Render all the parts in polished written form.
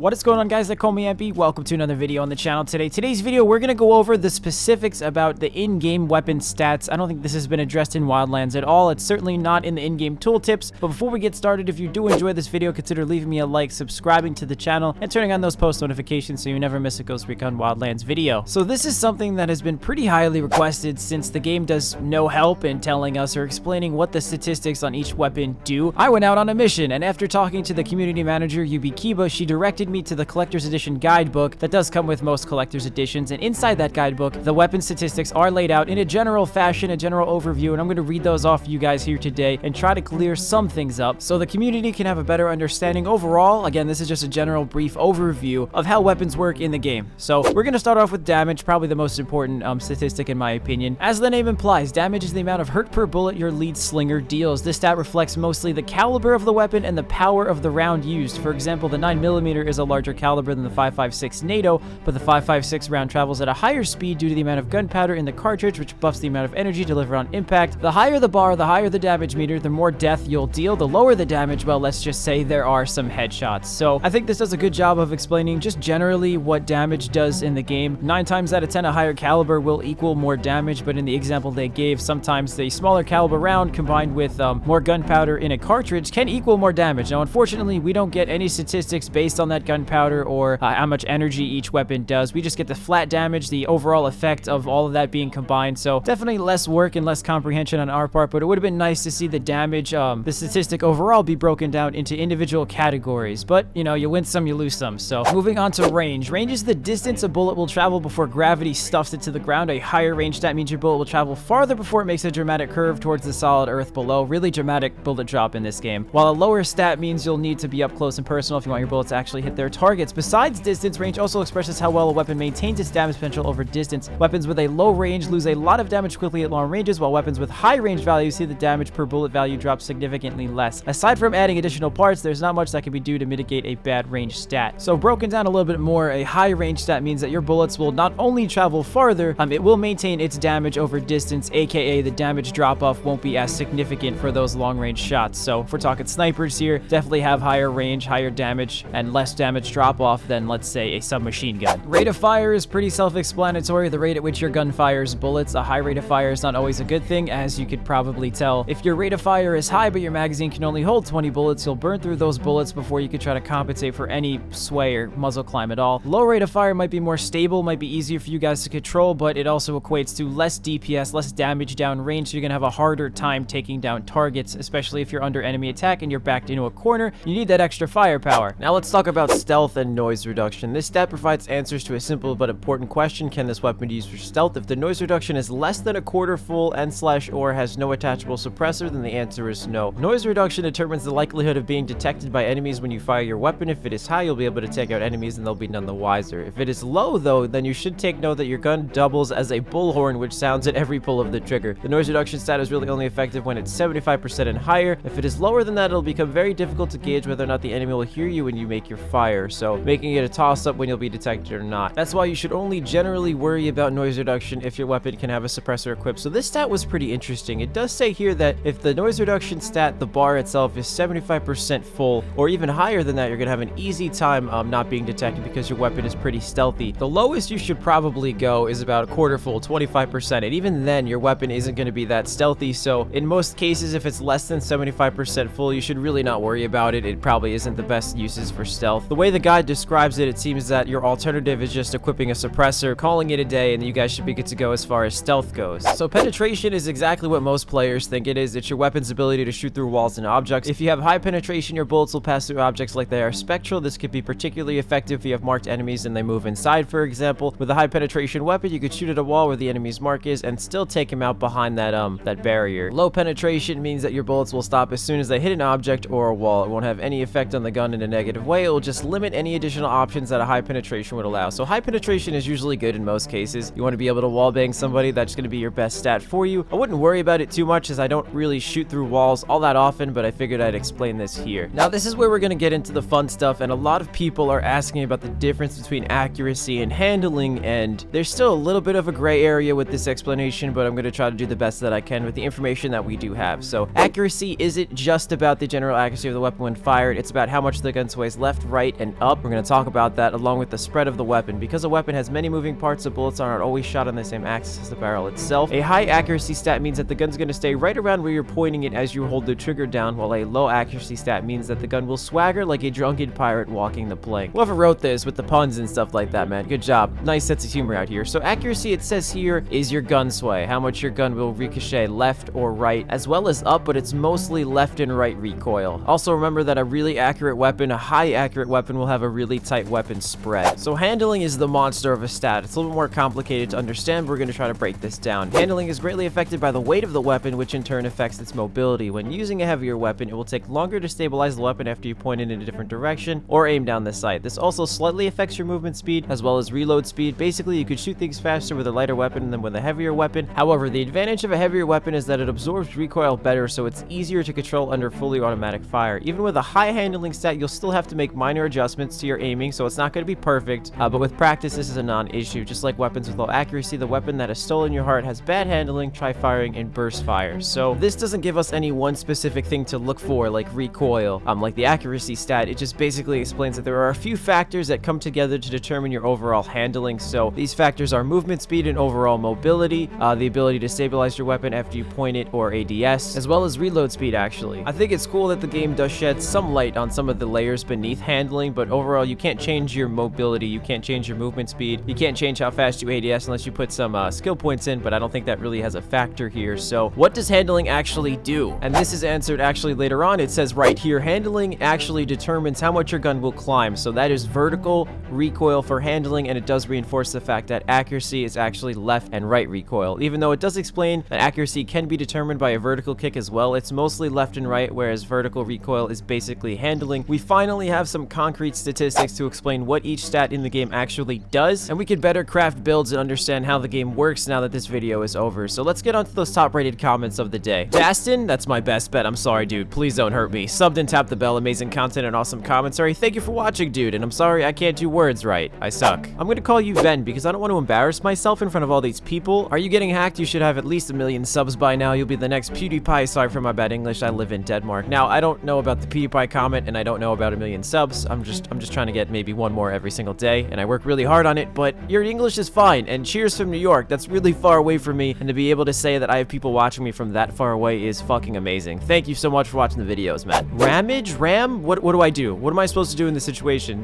What is going on, guys? They call me MP. Welcome to another video on the channel today. Today's video, we're going to go over the specifics about the in-game weapon stats. I don't think this has been addressed in Wildlands at all. It's certainly not in the in-game tooltips. But before we get started, if you do enjoy this video, consider leaving me a like, subscribing to the channel, and turning on those post notifications so you never miss a Ghost Recon Wildlands video. So this is something that has been pretty highly requested since the game does no help in telling us or explaining what the statistics on each weapon do. I went out on a mission, and after talking to the community manager, Yubi Kiba, she directed me to the collector's edition guidebook that does come with most collector's editions, and inside that guidebook the weapon statistics are laid out in a general fashion, a general overview, and I'm going to read those off for you guys here today and try to clear some things up so the community can have a better understanding overall. Again, this is just a general brief overview of how weapons work in the game. So we're going to start off with damage, probably the most important statistic in my opinion. As the name implies, damage is the amount of hurt per bullet your lead slinger deals. This stat reflects mostly the caliber of the weapon and the power of the round used. For example, the 9mm is a larger caliber than the 5.56 NATO, but the 5.56 round travels at a higher speed due to the amount of gunpowder in the cartridge, which buffs the amount of energy delivered on impact. The higher the bar, the higher the damage meter, the more death you'll deal. The lower the damage, well, let's just say there are some headshots. So I think this does a good job of explaining just generally what damage does in the game. 9 times out of 10, a higher caliber will equal more damage, but in the example they gave, sometimes the smaller caliber round combined with more gunpowder in a cartridge can equal more damage. Now, unfortunately, we don't get any statistics based on that gunpowder or how much energy each weapon does. We just get the flat damage, the overall effect of all of that being combined. So definitely less work and less comprehension on our part, but it would have been nice to see the damage, the statistic overall be broken down into individual categories. But, you know, you win some, you lose some. So moving on to range. Range is the distance a bullet will travel before gravity stuffs it to the ground. A higher range stat means your bullet will travel farther before it makes a dramatic curve towards the solid earth below. Really dramatic bullet drop in this game. While a lower stat means you'll need to be up close and personal if you want your bullets to actually hit their targets. Besides distance, range also expresses how well a weapon maintains its damage potential over distance. Weapons with a low range lose a lot of damage quickly at long ranges, while weapons with high range values see the damage per bullet value drop significantly less. Aside from adding additional parts, there's not much that can be done to mitigate a bad range stat. So broken down a little bit more, a high range stat means that your bullets will not only travel farther, it will maintain its damage over distance, aka the damage drop off won't be as significant for those long range shots. So if we're talking snipers here, definitely have higher range, higher damage, and less damage drop off than, let's say, a submachine gun. Rate of fire is pretty self-explanatory. The rate at which your gun fires bullets. A high rate of fire is not always a good thing, as you could probably tell. If your rate of fire is high but your magazine can only hold 20 bullets, you'll burn through those bullets before you could try to compensate for any sway or muzzle climb at all. Low rate of fire might be more stable, might be easier for you guys to control, but it also equates to less DPS, less damage down range, so you're gonna have a harder time taking down targets, especially if you're under enemy attack and you're backed into a corner. You need that extra firepower. Now let's talk about stealth and noise reduction. This stat provides answers to a simple but important question: can this weapon be used for stealth? If the noise reduction is less than a quarter full and/or has no attachable suppressor, then the answer is no. Noise reduction determines the likelihood of being detected by enemies when you fire your weapon. If it is high, you'll be able to take out enemies and they'll be none the wiser. If it is low, though, then you should take note that your gun doubles as a bullhorn, which sounds at every pull of the trigger. The noise reduction stat is really only effective when it's 75% and higher. If it is lower than that, it'll become very difficult to gauge whether or not the enemy will hear you when you make your fire, so making it a toss-up when you'll be detected or not. That's why you should only generally worry about noise reduction if your weapon can have a suppressor equipped. So this stat was pretty interesting. It does say here that if the noise reduction stat, the bar itself, is 75% full or even higher than that, you're gonna have an easy time not being detected because your weapon is pretty stealthy. The lowest you should probably go is about a quarter full, 25%, and even then your weapon isn't going to be that stealthy. So in most cases, if it's less than 75% full, you should really not worry about it. It probably isn't the best uses for stealth. The way the guide describes it, it seems that your alternative is just equipping a suppressor, calling it a day, and you guys should be good to go as far as stealth goes. So penetration is exactly what most players think it is. It's your weapon's ability to shoot through walls and objects. If you have high penetration, your bullets will pass through objects like they are spectral. This could be particularly effective if you have marked enemies and they move inside, for example. With a high penetration weapon, you could shoot at a wall where the enemy's mark is and still take him out behind that barrier. Low penetration means that your bullets will stop as soon as they hit an object or a wall. It won't have any effect on the gun in a negative way. It will just limit any additional options that a high penetration would allow. So high penetration is usually good in most cases. You want to be able to wallbang somebody, that's going to be your best stat for you. I wouldn't worry about it too much as I don't really shoot through walls all that often, but I figured I'd explain this here. Now this is where we're going to get into the fun stuff, and a lot of people are asking about the difference between accuracy and handling, and there's still a little bit of a gray area with this explanation, but I'm going to try to do the best that I can with the information that we do have. So accuracy isn't just about the general accuracy of the weapon when fired, it's about how much the gun sways left, right, right, and up. We're going to talk about that along with the spread of the weapon. Because a weapon has many moving parts, the bullets are not always shot on the same axis as the barrel itself. A high accuracy stat means that the gun's going to stay right around where you're pointing it as you hold the trigger down, while a low accuracy stat means that the gun will swagger like a drunken pirate walking the plank. Whoever wrote this with the puns and stuff like that, man, good job. Nice sense of humor out here. So accuracy, it says here, is your gun sway, how much your gun will ricochet left or right, as well as up, but it's mostly left and right recoil. Also remember that a really accurate weapon, a high accurate weapon, will have a really tight weapon spread. So handling is the monster of a stat. It's a little bit more complicated to understand, but we're going to try to break this down. Handling is greatly affected by the weight of the weapon, which in turn affects its mobility. When using a heavier weapon, it will take longer to stabilize the weapon after you point it in a different direction or aim down the sight. This also slightly affects your movement speed as well as reload speed. Basically, you could shoot things faster with a lighter weapon than with a heavier weapon. However, the advantage of a heavier weapon is that it absorbs recoil better, so it's easier to control under fully automatic fire. Even with a high handling stat, you'll still have to make minor adjustments to your aiming, so it's not going to be perfect, but with practice, this is a non-issue. Just like weapons with low accuracy, the weapon that has stolen your heart has bad handling, tri-firing, and burst fire. So this doesn't give us any one specific thing to look for, like recoil, like the accuracy stat. It just basically explains that there are a few factors that come together to determine your overall handling. So these factors are movement speed and overall mobility, the ability to stabilize your weapon after you point it or ADS, as well as reload speed, actually. I think it's cool that the game does shed some light on some of the layers beneath handling, but overall, you can't change your mobility, you can't change your movement speed, you can't change how fast you ADS unless you put some skill points in, but I don't think that really has a factor here. So what does handling actually do? And this is answered actually later on. It says right here, handling actually determines how much your gun will climb. So that is vertical recoil for handling, and it does reinforce the fact that accuracy is actually left and right recoil. Even though it does explain that accuracy can be determined by a vertical kick as well, it's mostly left and right, whereas vertical recoil is basically handling. We finally have some concrete statistics to explain what each stat in the game actually does, and we can better craft builds and understand how the game works now that this video is over. So let's get on to those top rated comments of the day. Dastin, that's my best bet. I'm sorry, dude. Please don't hurt me. Subbed and tap the bell. Amazing content and awesome commentary. Thank you for watching, dude. And I'm sorry I can't do words right. I suck. I'm gonna call you Ben because I don't want to embarrass myself in front of all these people. Are you getting hacked? You should have at least 1 million subs by now. You'll be the next PewDiePie. Sorry for my bad English. I live in Denmark. Now, I don't know about the PewDiePie comment, and I don't know about 1 million subs. I'm just trying to get maybe one more every single day, and I work really hard on it, but your English is fine. And cheers from New York. That's really far away from me, and to be able to say that I have people watching me from that far away is fucking amazing. Thank you so much for watching the videos, man. Ramage? Ram? What do I do? What am I supposed to do in this situation?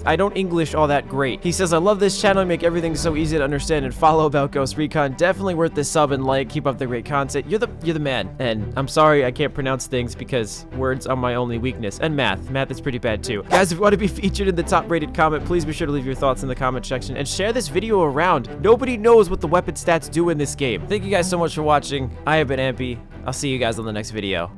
I don't English all that great. He says, I love this channel, make everything so easy to understand and follow about Ghost Recon. Definitely worth the sub and like. Keep up the great content. You're the man. And I'm sorry I can't pronounce things because words are my only weakness. And math. Math is pretty bad too. Guys, if you want to be featured in the top rated comment, please be sure to leave your thoughts in the comment section and share this video around. Nobody knows what the weapon stats do in this game. Thank you guys so much for watching. I have been Ampy. I'll see you guys on the next video.